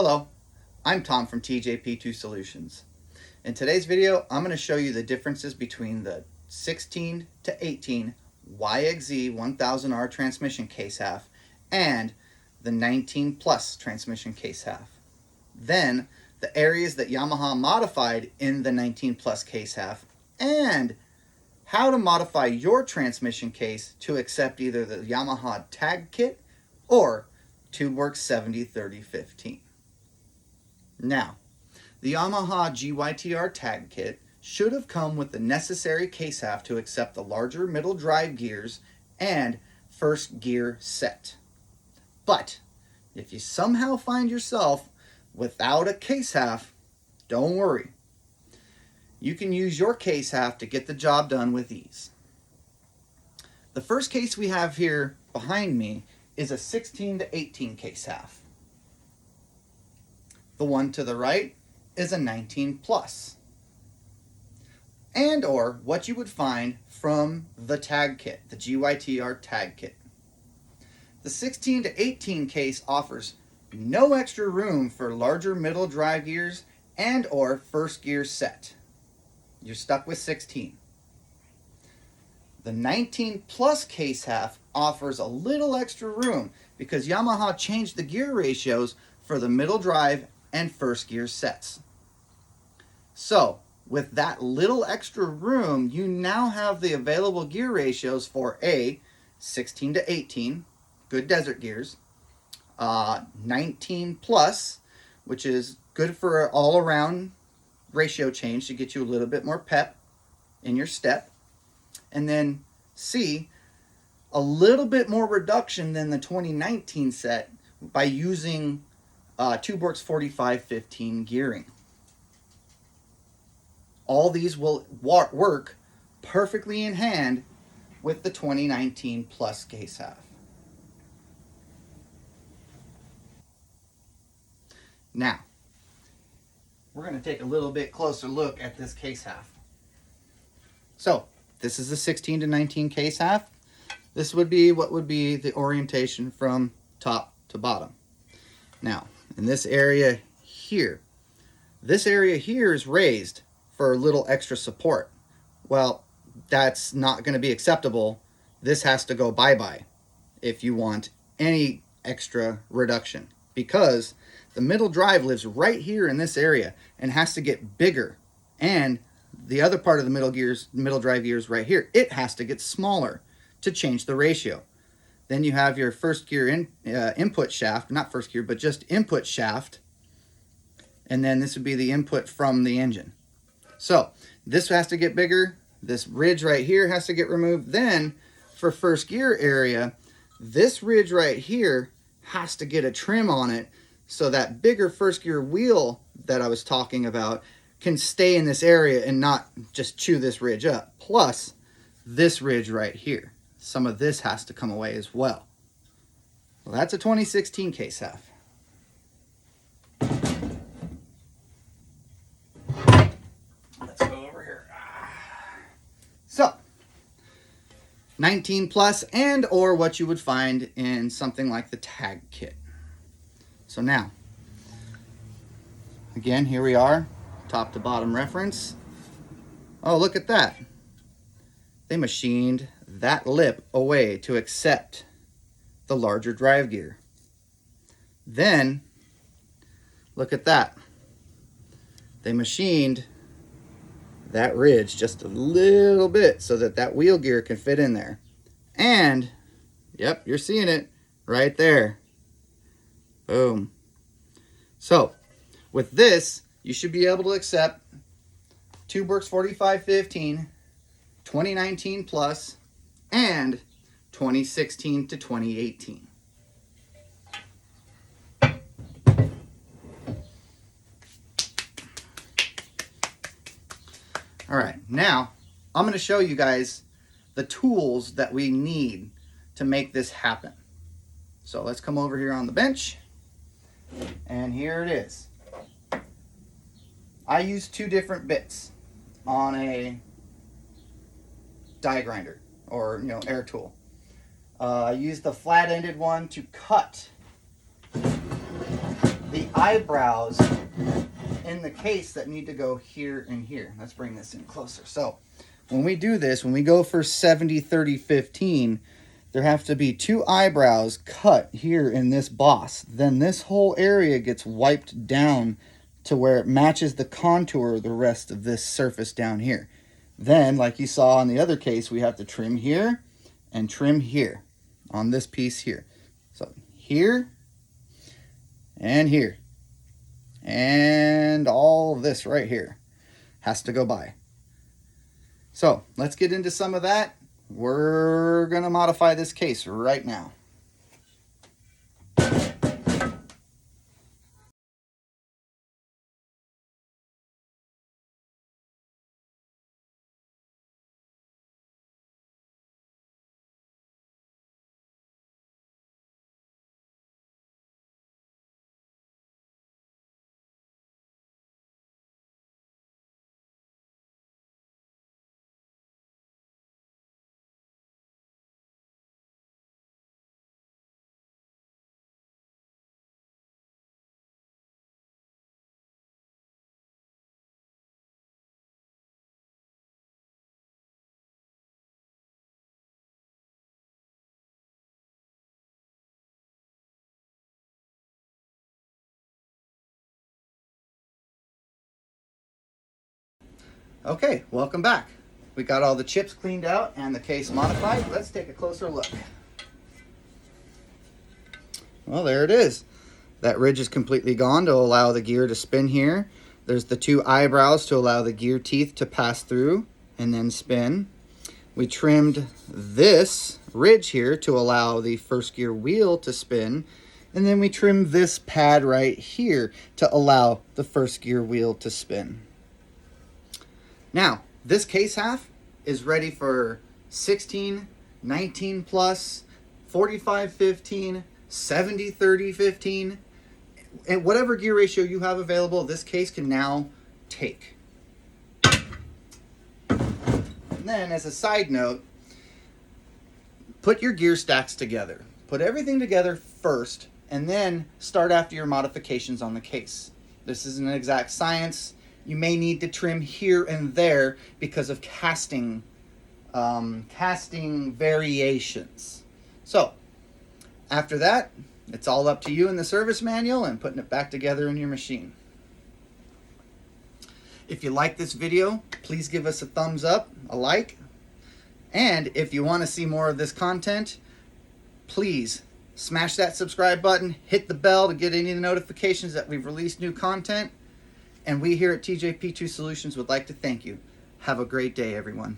Hello, I'm Tom from TJPtoo Solutions. In today's video, I'm going to show you the differences between the 16 to 18 YXZ 1000R transmission case half and the 19 plus transmission case half. Then, the areas that Yamaha modified in the 19 plus case half and how to modify your transmission case to accept either the Yamaha tag kit or TubeWorks 703015. Now, the Yamaha GYTR tag kit should have come with the necessary case half to accept the larger middle drive gears and first gear set. But if you somehow find yourself without a case half, don't worry. You can use your case half to get the job done with ease. The first case we have here behind me is a 16 to 18 case half. The one to the right is a 19 plus. And or what you would find from the tag kit, the GYTR tag kit. The 16 to 18 case offers no extra room for larger middle drive gears and or first gear set. You're stuck with 16. The 19 plus case half offers a little extra room because Yamaha changed the gear ratios for the middle drive and first gear sets. So with that little extra room, you now have the available gear ratios for a 16 to 18, good desert gears, 19 plus, which is good for an all-around ratio change to get you a little bit more pep in your step, and then C, a little bit more reduction than the 2019 set by using TubeWorks 4515 gearing. All these will work perfectly in hand with the 2019 plus case half. Now, we're going to take a little bit closer look at this case half. So, this is the 16 to 19 case half. This would be what would be the orientation from top to bottom. Now, in this area here is raised for a little extra support. Well, that's not going to be acceptable. This has to go bye-bye if you want any extra reduction, because the middle drive lives right here in this area and has to get bigger, and the other part of the middle drive gears right here, it has to get smaller to change the ratio. Then you have your first gear input shaft, not first gear, but just input shaft. And then this would be the input from the engine. So this has to get bigger. This ridge right here has to get removed. Then for first gear area, this ridge right here has to get a trim on it so that bigger first gear wheel that I was talking about can stay in this area and not just chew this ridge up. Plus this ridge right here. Some of this has to come away as well. Well, that's a 2016 case half. Let's go over here. So, 19 plus and or what you would find in something like the tag kit. So now, again, here we are, top to bottom reference. Oh, look at that. They machined that lip away to accept the larger drive gear. Then, look at that. They machined that ridge just a little bit so that that wheel gear can fit in there. And, yep, you're seeing it right there. Boom. So, with this, you should be able to accept TubeWorks 4515, 2019 plus, and 2016 to 2018. All right, now I'm going to show you guys the tools that we need to make this happen. So let's come over here on the bench, and here it is. I use two different bits on a die grinder or air tool. I use the flat-ended one to cut the eyebrows in the case that need to go here and here. Let's bring this in closer. So when we do this, when we go for 70, 30, 15, there have to be 2 eyebrows cut here in this boss. Then this whole area gets wiped down to where it matches the contour of the rest of this surface down here. Then, like you saw on the other case, we have to trim here and trim here on this piece here. So here and here. And all of this right here has to go by. So let's get into some of that. We're going to modify this case right now. Okay, welcome back. We got all the chips cleaned out and the case modified. Let's take a closer look. Well, there it is. That ridge is completely gone to allow the gear to spin here. There's the 2 eyebrows to allow the gear teeth to pass through and then spin. We trimmed this ridge here to allow the first gear wheel to spin. And then we trimmed this pad right here to allow the first gear wheel to spin. Now, this case half is ready for 16, 19 plus, 45, 15, 70, 30, 15, and whatever gear ratio you have available, this case can now take. And then as a side note, put your gear stacks together. Put everything together first, and then start after your modifications on the case. This isn't an exact science. You may need to trim here and there because of casting variations. So after that, it's all up to you in the service manual and putting it back together in your machine. If you like this video, please give us a thumbs up, a like. And if you want to see more of this content, please smash that subscribe button, hit the bell to get any of the notifications that we've released new content. And we here at TJPtoo Solutions would like to thank you. Have a great day, everyone.